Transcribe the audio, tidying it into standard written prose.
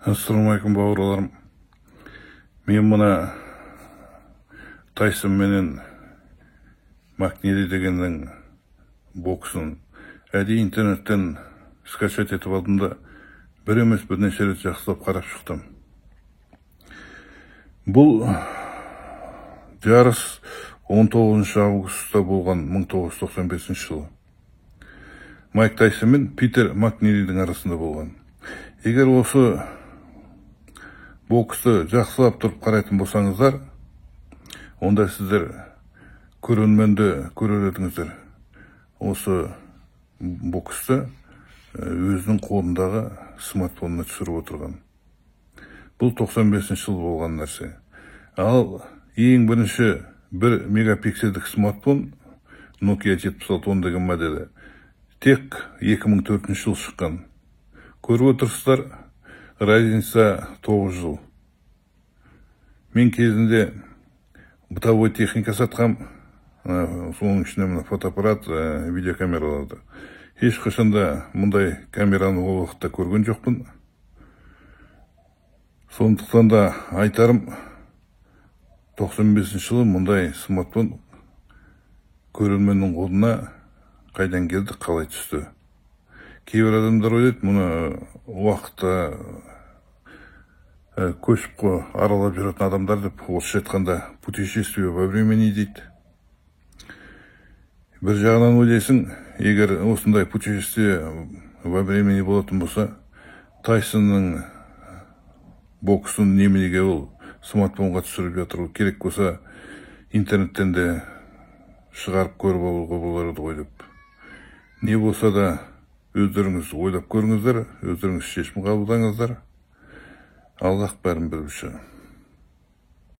Assalamualaikum бауырларым. Мен мына Тайсон менен Макнили дегеннің боксын әдейі интернеттен скачать етіп алдым да, бір емес бірнеше рет жақсылап қарап шықтым. Бұл жарыс 19 августта болған 1995 жылы. Майк Тайсон мен Питер Макнилидің арасында болған. Егер осы боксты жақсылап тұрып қарайтын болсаңыздар, онда сіздер көрерменді көрер едіңіздер. Осы боксты өзінің қолындағы смартфонына түсіріп отырған. Бұл 95 жыл болған нәрсе. Ал ең бірінші 1 мегапиксельдік смартфон Nokia 7610 деген моделі тек 2004 жыл шыққан. Көріп отырсыздар, разница 9 жыл. Мен кезінде бытовой техника сатқам, соның ішінде мына фотоаппарат, видеокамераларды. Ешқашанда мұндай камераны ол уақытта көрген жоқпын. Сондықтан да айтарым, 95 жылы мұндай смартфон көрерменнің қолына қайдан келді, қалай түсті. Кейбір адамдар ойлайды, мұны уақытта көшіп аралап жүретін адамдар деп, орысша айтқанда путешествие во времени дейді. Бір жағынан ойлайсың, егер осындай путешествие во времени болатын болса, Тайсонның боксын неменеге ол смартфонға түсіріп жатыр, керек болса интернеттен де шығарып көріп алуға болар ғой деп. Не болса да өздеріңіз ойлап көріңіздер, өздеріңіз шешім қабылдаңыздар. Аллах бәрін білуші.